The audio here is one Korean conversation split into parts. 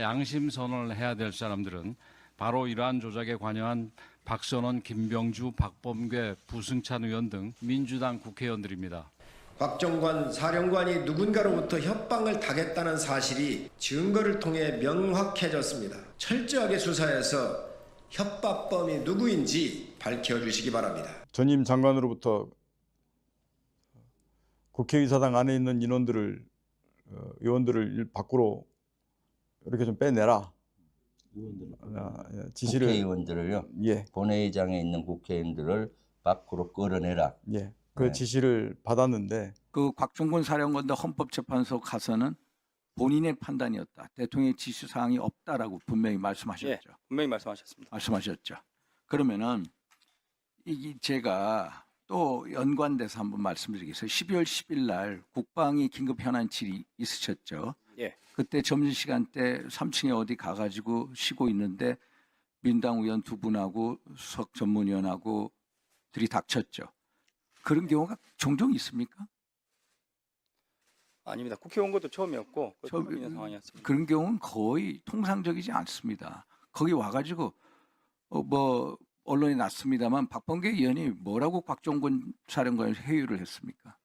양심 선언을 해야 될 사람들은 바로 이러한 조작에 관여한 박선원, 김병주, 박범계, 부승찬 의원 등 민주당 국회의원들입니다. 곽정관 사령관이 누군가로부터 협박을 당했다는 사실이 증거를 통해 명확해졌습니다. 철저하게 수사해서 협박범이 누구인지 밝혀주시기 바랍니다. 전임 장관으로부터 국회의사당 안에 있는 의원들을 밖으로 이렇게 좀 빼내라. 지시를. 국회의원들을요. 예. 본회의장에 있는 국회의원들을 밖으로 끌어내라. 예. 그 지시를 받았는데 그 곽종건 사령관도 헌법재판소 가서는 본인의 판단이었다. 대통령의 지시 사항이 없다라고 분명히 말씀하셨죠. 예, 분명히 말씀하셨습니다. 말씀하셨죠. 그러면은 이게 제가 또 연관돼서 한번 말씀드리겠어요. 12월 10일 날 국방위 긴급 현안질이 있으셨죠. 예. 그때 점심시간 때 3층에 어디 가가지고 쉬고 있는데 민당 의원 두 분하고 수석 전문위원하고 들이닥쳤죠. 그런 경우가 종종 있습니까? 아닙니다. 국회 온 것도 처음이었고 처음 있는 상황이었습니다. 그런 경우는 거의 통상적이지 않습니다. 거기 와가지고 뭐 언론에 났습니다만 박범계 의원이 뭐라고 곽종건 사령관을 회유를 했습니까?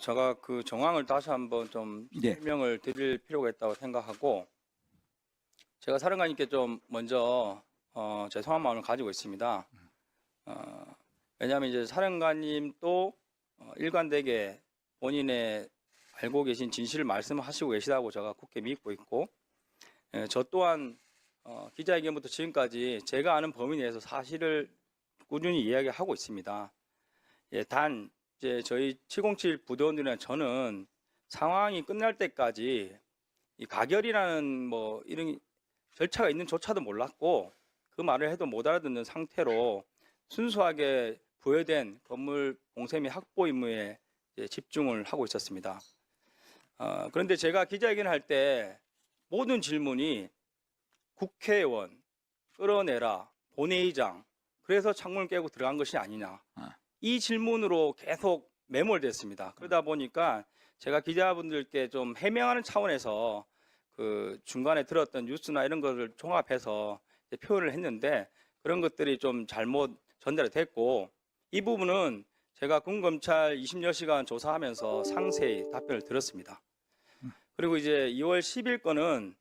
제가 그 정황을 다시 한번 좀 예. 설명을 드릴 필요가 있다고 생각하고 제가 사령관님께 좀 먼저 죄송한 마음을 가지고 있습니다. 왜냐하면 이제 사령관님도 일관되게 본인의 알고 계신 진실을 말씀하시고 계시다고 제가 굳게 믿고 있고 저 또한 기자회견부터 지금까지 제가 아는 범위 내에서 사실을 꾸준히 이야기하고 있습니다. 예, 단 이제 저희 707 부대원들이나 저는 상황이 끝날 때까지 이 가결이라는 뭐 이런 절차가 있는 조차도 몰랐고 그 말을 해도 못 알아듣는 상태로 순수하게 부여된 건물 봉쇄 및 확보 임무에 집중을 하고 있었습니다. 그런데 제가 기자회견을 할 때 모든 질문이 국회의원 끌어내라, 본회의장, 그래서 창문을 깨고 들어간 것이 아니냐. 이 질문으로 계속 매몰됐습니다. 그러다 보니까 제가 기자분들께 좀 해명하는 차원에서 그 중간에 들었던 뉴스나 이런 것을 종합해서 표현을 했는데 그런 것들이 좀 잘못 전달이 됐고 이 부분은 제가 군검찰 20여 시간 조사하면서 상세히 답변을 들었습니다. 그리고 이제 2월 10일 거는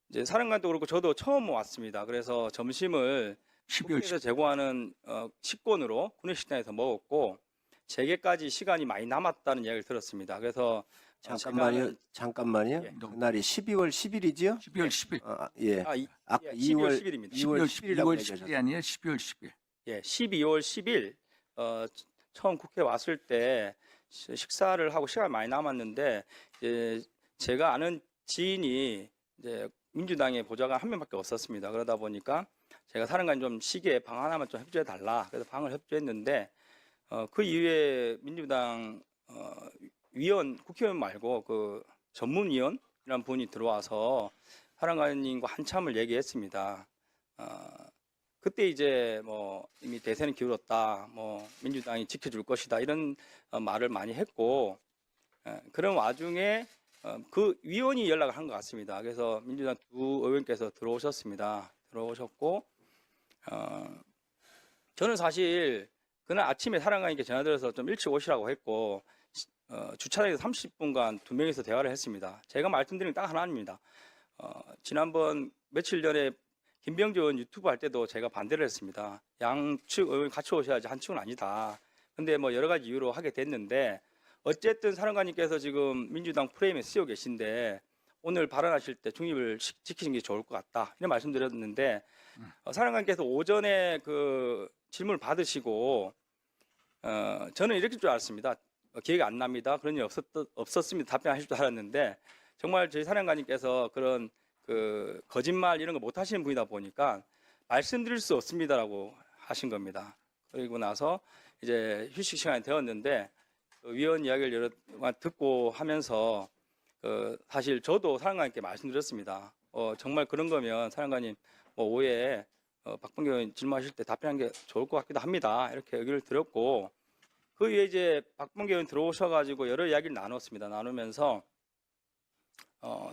이제 사령관도 그렇고 저도 처음 왔습니다. 그래서 점심을 12월에서 제공하는 식권으로 군의식당에서 먹었고 재개까지 시간이 많이 남았다는 이야기를 들었습니다. 그래서 잠깐만요. 예. 그날이 12월 10일이지요? 12월 10일. 예. 아까 12월 10일입니다. 12월 10일이 아니에요. 12월 10일. 예, 12월 10일 처음 국회 왔을 때 식사를 하고 시간이 많이 남았는데 이제 제가 아는 지인이 이제 민주당의 보좌관 한 명밖에 없었습니다. 그러다 보니까 제가 사령관 좀 시기에 방 하나만 좀 협조해 달라. 그래서 방을 협조했는데 그 이후에 민주당 위원 국회의원 말고 그 전문위원이라는 분이 들어와서 사령관님과 한참을 얘기했습니다. 그때 이제 뭐 이미 대세는 기울었다, 뭐 민주당이 지켜줄 것이다 이런 말을 많이 했고 그런 와중에 그 위원이 연락을 한 것 같습니다. 그래서 민주당 두 의원께서 들어오셨습니다. 들어오셨고 저는 사실 그날 아침에 사령관님께 전화드려서 좀 일찍 오시라고 했고 주차장에서 30분간 두 명이서 대화를 했습니다. 제가 말씀드린 게 딱 하나입니다. 지난번 며칠 전에 김병주 의원 유튜브 할 때도 제가 반대를 했습니다. 양측 의원이 같이 오셔야지 한 측은 아니다. 근데 뭐 여러 가지 이유로 하게 됐는데 어쨌든 사령관님께서 지금 민주당 프레임에 쓰여 계신데 오늘 발언하실 때 중립을 지키는 게 좋을 것 같다 이런 말씀드렸는데 사령관님께서 오전에 그 질문을 받으시고 저는 이렇게 줄 알았습니다. 기억이 안 납니다. 그런 일 없었습니다. 답변하실 줄 알았는데 정말 저희 사령관님께서 그런 그 거짓말 이런 거 못 하시는 분이다 보니까 말씀드릴 수 없습니다라고 하신 겁니다. 그리고 나서 이제 휴식 시간이 되었는데 그 위원 이야기를 여러 번 듣고 하면서 사실 저도 사령관님께 말씀드렸습니다. 정말 그런 거면 사령관님 뭐 오후에 박범계 의원 질문하실 때 답변하는 게 좋을 것 같기도 합니다. 이렇게 얘기를 드렸고 그 위에 이제 박범계 의원 들어오셔가지고 여러 이야기를 나눴습니다. 나누면서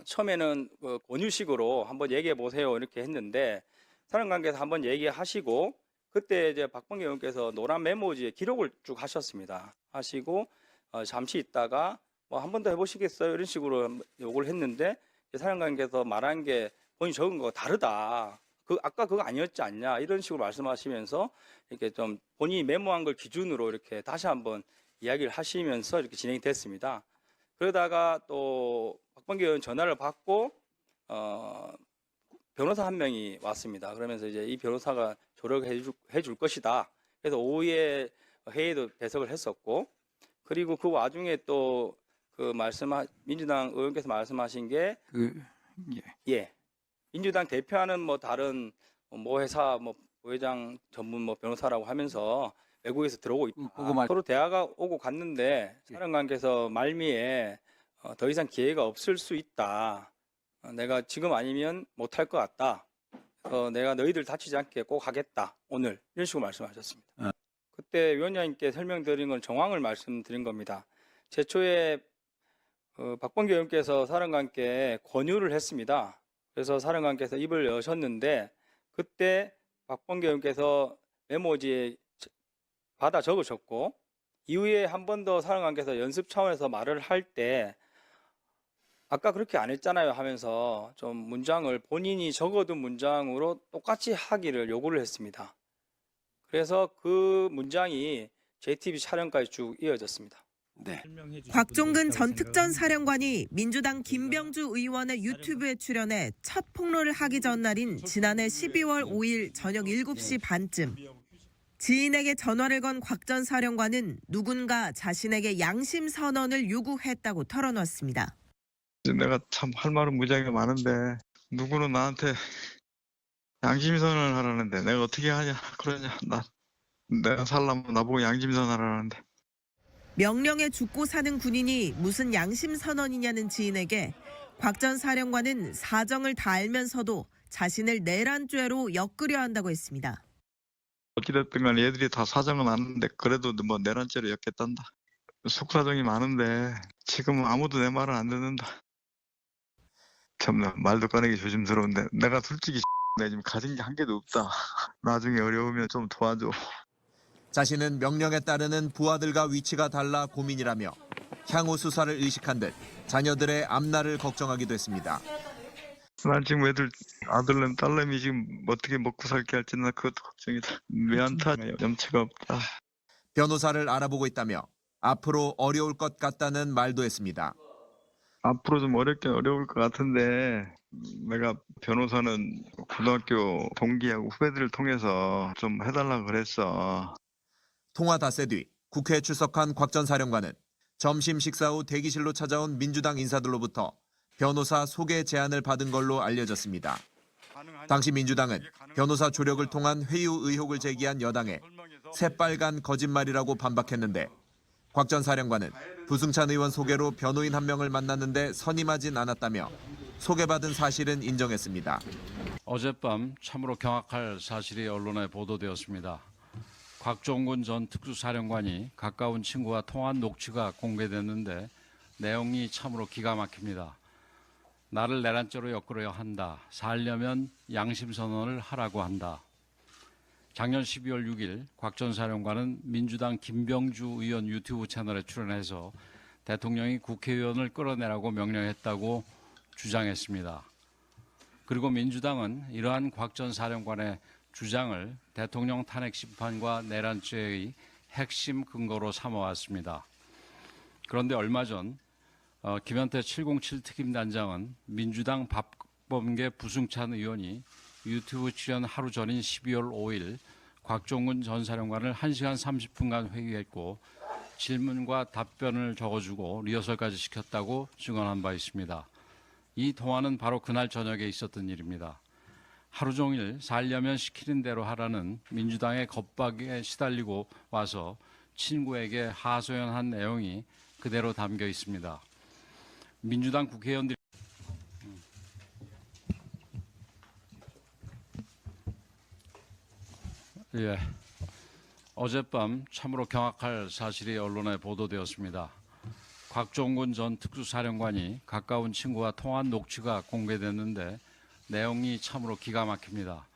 처음에는 그 권유식으로 한번 얘기해 보세요 이렇게 했는데 사령관께서 한번 얘기하시고 그때 이제 박범계 의원께서 노란 메모지에 기록을 쭉 하셨습니다. 하시고 잠시 있다가 뭐 한 번 더 해보시겠어요 이런 식으로 요구를 했는데 사령관께서 말한 게 본인이 적은 거 다르다. 아까 그거 아니었지 않냐 이런 식으로 말씀하시면서 이렇게 좀 본인이 메모한 걸 기준으로 이렇게 다시 한번 이야기를 하시면서 이렇게 진행이 됐습니다. 그러다가 또 박범계 의원 전화를 받고 변호사 한 명이 왔습니다. 그러면서 이제 이 변호사가 조력해 줄 것이다. 그래서 오후에 회의도 배석을 했었고 그리고 그 와중에 또 그 민주당 의원께서 말씀하신 게 예. 민주당 대표하는 뭐 다른 모 회사 뭐 부회장 전문 뭐 변호사라고 하면서 외국에서 들어오고 있다. 서로 대화가 오고 갔는데 사령관께서 말미에 더 이상 기회가 없을 수 있다. 내가 지금 아니면 못할 것 같다. 내가 너희들 다치지 않게 꼭 하겠다. 오늘 이런 식으로 말씀하셨습니다. 그때 위원장님께 설명드린 건 정황을 말씀드린 겁니다. 제초에 박범계 의원께서 사령관께 권유를 했습니다. 그래서 사령관께서 입을 여셨는데 그때 박범계 의원께서 메모지에 받아 적으셨고 이후에 한 번 더 사령관께서 연습 차원에서 말을 할 때 아까 그렇게 안 했잖아요 하면서 좀 문장을 본인이 적어둔 문장으로 똑같이 하기를 요구를 했습니다. 그래서 그 문장이 JTBC 촬영까지 쭉 이어졌습니다. 네. 곽종근 전 특전사령관이 민주당 김병주 의원의 유튜브에 출연해 첫 폭로를 하기 전날인 지난해 12월 5일 저녁 7시 반쯤 지인에게 전화를 건 곽 전 사령관은 누군가 자신에게 양심 선언을 요구했다고 털어놨습니다. 내가 참 할 말은 무지하게 많은데 누구는 나한테 양심선언을 하라는데 내가 어떻게 하냐 그러냐 내가 살려면 나보고 양심선언하라는데 명령에 죽고 사는 군인이 무슨 양심 선언이냐는 지인에게 곽 전 사령관은 사정을 다 알면서도 자신을 내란죄로 엮으려 한다고 했습니다. 어찌됐든 간에 얘들이 다 사정은 아는데 그래도 뭐 내란죄로 엮겠단다. 속사정이 많은데 지금은 아무도 내 말은 안 듣는다. 참 말도 꺼내기 조심스러운데 내가 솔직히 내가 지금 가진 게 한 개도 없다. 나중에 어려우면 좀 도와줘. 자신은 명령에 따르는 부하들과 위치가 달라 고민이라며 향후 수사를 의식한 듯 자녀들의 앞날을 걱정하기도 했습니다. 난 지금 애들 아들내미 딸내미 지금 어떻게 먹고 살게 할지 나 그것도 걱정이다. 왜 안 타? 염치가 없다. 변호사를 알아보고 있다며 앞으로 어려울 것 같다는 말도 했습니다. 앞으로 좀 어려울 것 같은데 내가 변호사는 고등학교 동기하고 후배들을 통해서 좀 해달라고 그랬어. 통화 닷새 뒤 국회에 출석한 곽 전 사령관은 점심 식사 후 대기실로 찾아온 민주당 인사들로부터 변호사 소개 제안을 받은 걸로 알려졌습니다. 당시 민주당은 변호사 조력을 통한 회유 의혹을 제기한 여당에 새빨간 거짓말이라고 반박했는데 곽 전 사령관은 부승찬 의원 소개로 변호인 한 명을 만났는데 선임하진 않았다며 소개받은 사실은 인정했습니다. 어젯밤 참으로 경악할 사실이 언론에 보도되었습니다. 곽종근 전 특수사령관이 가까운 친구와 통화한 녹취가 공개됐는데 내용이 참으로 기가 막힙니다. 나를 내란죄로 엮으려 한다. 살려면 양심선언을 하라고 한다. 작년 12월 6일 곽 전 사령관은 민주당 김병주 의원 유튜브 채널에 출연해서 대통령이 국회의원을 끌어내라고 명령했다고 주장했습니다. 그리고 민주당은 이러한 곽 전 사령관의 주장을 대통령 탄핵 심판과 내란죄의 핵심 근거로 삼아왔습니다. 그런데 얼마 전 김현태 707 특임단장은 민주당 박범계 부승찬 의원이 유튜브 출연 하루 전인 12월 5일 곽종근 전 사령관을 1시간 30분간 회의했고 질문과 답변을 적어주고 리허설까지 시켰다고 증언한 바 있습니다. 이 통화는 바로 그날 저녁에 있었던 일입니다. 하루 종일 살려면 시키는 대로 하라는 민주당의 겁박에 시달리고 와서 친구에게 하소연한 내용이 그대로 담겨 있습니다. 민주당 국회의원들이 어젯밤 참으로 경악할 사실이 언론에 보도되었습니다. 곽종군 전 특수사령관이 가까운 친구와 통화한 녹취가 공개됐는데 내용이 참으로 기가 막힙니다.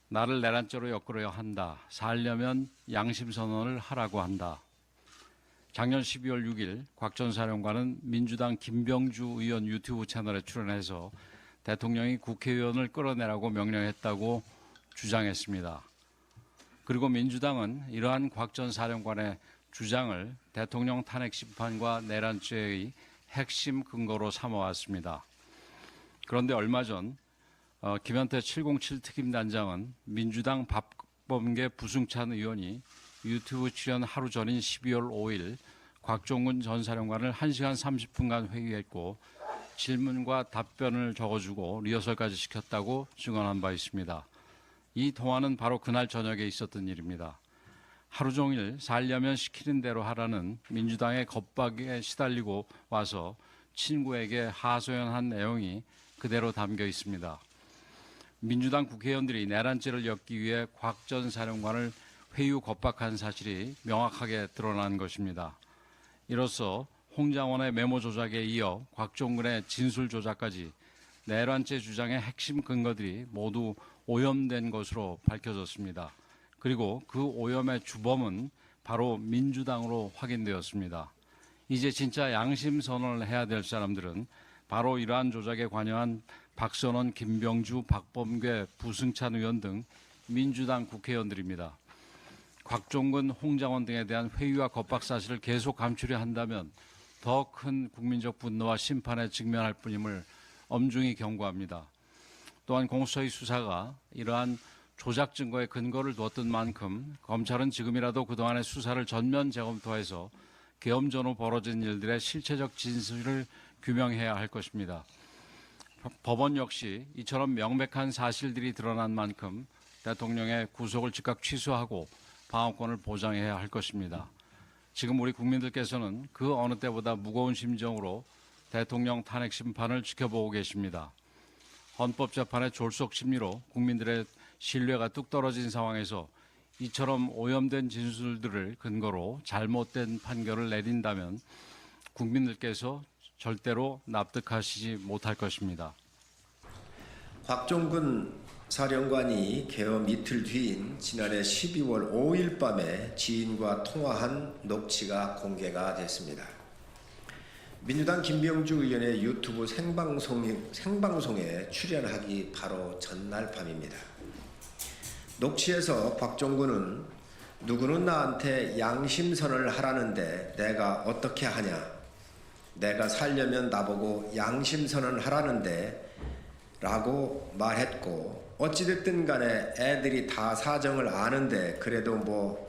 나를 내란죄로 엮으려 한다. 살려면 양심선언을 하라고 한다. 작년 12월 6일 곽 전 사령관은 민주당 김병주 의원 유튜브 채널에 출연해서 대통령이 국회의원을 끌어내라고 명령했다고 주장했습니다. 그리고 민주당은 이러한 곽 전 사령관의 주장을 대통령 탄핵 심판과 내란죄의 핵심 근거로 삼아왔습니다. 그런데 얼마 전 김현태 707 특임단장은 민주당 박범계 부승찬 의원이 유튜브 출연 하루 전인 12월 5일 곽종군 전 사령관을 1시간 30분간 회의했고 질문과 답변을 적어주고 리허설까지 시켰다고 증언한 바 있습니다. 이 통화는 바로 그날 저녁에 있었던 일입니다. 하루 종일 살려면 시키는 대로 하라는 민주당의 겁박에 시달리고 와서 친구에게 하소연한 내용이 그대로 담겨 있습니다. 민주당 국회의원들이 내란죄를 엮기 위해 곽 전 사령관을 회유 겁박한 사실이 명확하게 드러난 것입니다. 이로써 홍장원의 메모 조작에 이어 곽종군의 진술 조작까지 내란죄 주장의 핵심 근거들이 모두 오염된 것으로 밝혀졌습니다. 그리고 그 오염의 주범은 바로 민주당으로 확인되었습니다. 이제 진짜 양심 선언을 해야 될 사람들은 바로 이러한 조작에 관여한 박선원, 김병주, 박범계, 부승찬 의원 등 민주당 국회의원들입니다. 곽종근, 홍장원 등에 대한 회유와 겁박 사실을 계속 감추려 한다면 더 큰 국민적 분노와 심판에 직면할 뿐임을 엄중히 경고합니다. 또한 공수처의 수사가 이러한 조작 증거에 근거를 두었던 만큼 검찰은 지금이라도 그동안의 수사를 전면 재검토해서 계엄 전후 벌어진 일들의 실체적 진실을 규명해야 할 것입니다. 법원 역시 이처럼 명백한 사실들이 드러난 만큼 대통령의 구속을 즉각 취소하고 방어권을 보장해야 할 것입니다. 지금 우리 국민들께서는 그 어느 때보다 무거운 심정으로 대통령 탄핵 심판을 지켜보고 계십니다. 헌법재판의 졸속 심리로 국민들의 신뢰가 뚝 떨어진 상황에서 이처럼 오염된 진술들을 근거로 잘못된 판결을 내린다면 국민들께서 절대로 납득하시지 못할 것입니다. 곽종근 사령관이 계엄 이틀 뒤인 지난해 12월 5일 밤에 지인과 통화한 녹취가 공개가 됐습니다. 민주당 김병주 의원의 유튜브 생방송에 출연하기 바로 전날 밤입니다. 녹취에서 곽종근은 누구는 나한테 양심선언을 하라는데 내가 어떻게 하냐? 내가 살려면 나보고 양심선언 하라는데 라고 말했고 어찌됐든 간에 애들이 다 사정을 아는데 그래도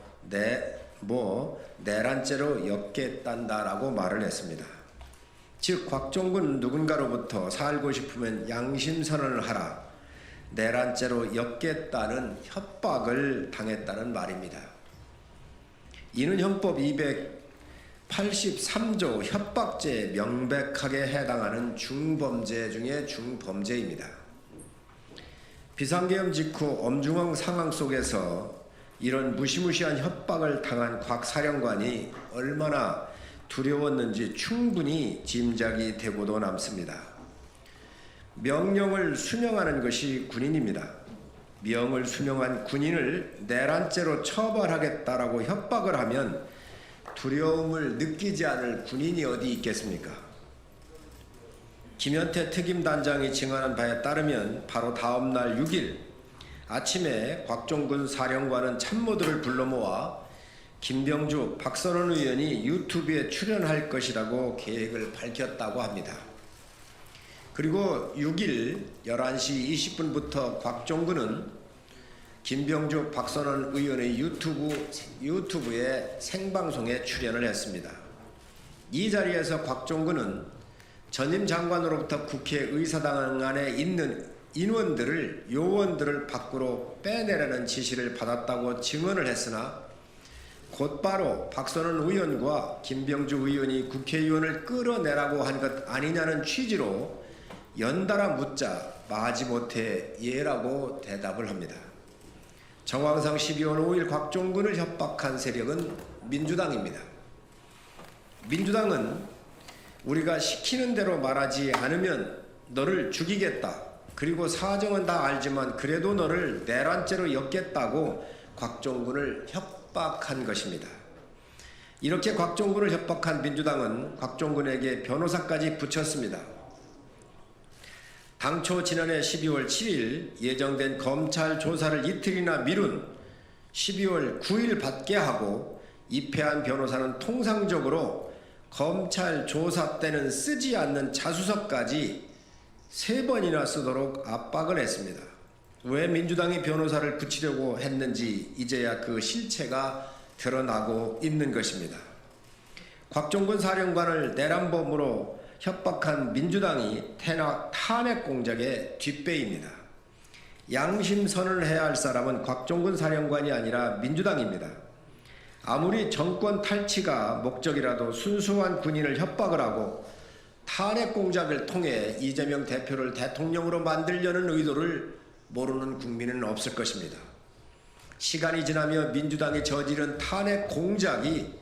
내란죄로 엮겠단다라고 말을 했습니다. 즉 곽종근 누군가로부터 살고 싶으면 양심선언을 하라, 내란죄로 엮겠다는 협박을 당했다는 말입니다. 이는 헌법 283조 협박죄에 명백하게 해당하는 중범죄 중에 중범죄입니다. 비상계엄 직후 엄중한 상황 속에서 이런 무시무시한 협박을 당한 곽 사령관이 얼마나 두려웠는지 충분히 짐작이 되고도 남습니다. 명령을 수명하는 것이 군인입니다. 명을 수명한 군인을 내란죄로 처벌하겠다라고 협박을 하면 두려움을 느끼지 않을 군인이 어디 있겠습니까? 김현태 특임단장이 증언한 바에 따르면 바로 다음 날 6일 아침에 곽종근 사령관은 참모들을 불러 모아 김병주, 박선원 의원이 유튜브에 출연할 것이라고 계획을 밝혔다고 합니다. 그리고 6일 11시 20분부터 곽종근은 김병주, 박선원 의원의 유튜브에 생방송에 출연을 했습니다. 이 자리에서 곽종근은 전임 장관으로부터 국회의사당 안에 있는 요원들을 밖으로 빼내라는 지시를 받았다고 증언을 했으나 곧바로 박선원 의원과 김병주 의원이 국회의원을 끌어내라고 한 것 아니냐는 취지로 연달아 묻자 마지못해 예라고 대답을 합니다. 정황상 12월 5일 곽종근을 협박한 세력은 민주당입니다. 민주당은 우리가 시키는 대로 말하지 않으면 너를 죽이겠다. 그리고 사정은 다 알지만 그래도 너를 내란죄로 엮겠다고 곽종군을 협박한 것입니다. 이렇게 곽종군을 협박한 민주당은 곽종군에게 변호사까지 붙였습니다. 당초 지난해 12월 7일 예정된 검찰 조사를 이틀이나 미룬 12월 9일 받게 하고 입회한 변호사는 통상적으로 검찰 조사 때는 쓰지 않는 자수서까지 3번이나 쓰도록 압박을 했습니다. 왜 민주당이 변호사를 붙이려고 했는지 이제야 그 실체가 드러나고 있는 것입니다. 곽종군 사령관을 내란범으로 협박한 민주당이 탄핵 공작의 뒷배입니다. 양심선언을 해야 할 사람은 곽종군 사령관이 아니라 민주당입니다. 아무리 정권 탈취가 목적이라도 순수한 군인을 협박을 하고 탄핵 공작을 통해 이재명 대표를 대통령으로 만들려는 의도를 모르는 국민은 없을 것입니다. 시간이 지나며 민주당이 저지른 탄핵 공작이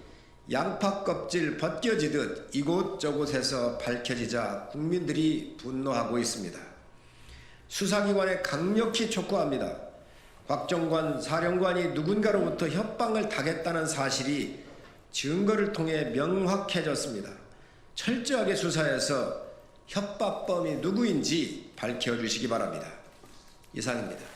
양파 껍질 벗겨지듯 이곳저곳에서 밝혀지자 국민들이 분노하고 있습니다. 수사기관에 강력히 촉구합니다. 곽종관 사령관이 누군가로부터 협박을 당했다는 사실이 증거를 통해 명확해졌습니다. 철저하게 수사해서 협박범이 누구인지 밝혀주시기 바랍니다. 이상입니다.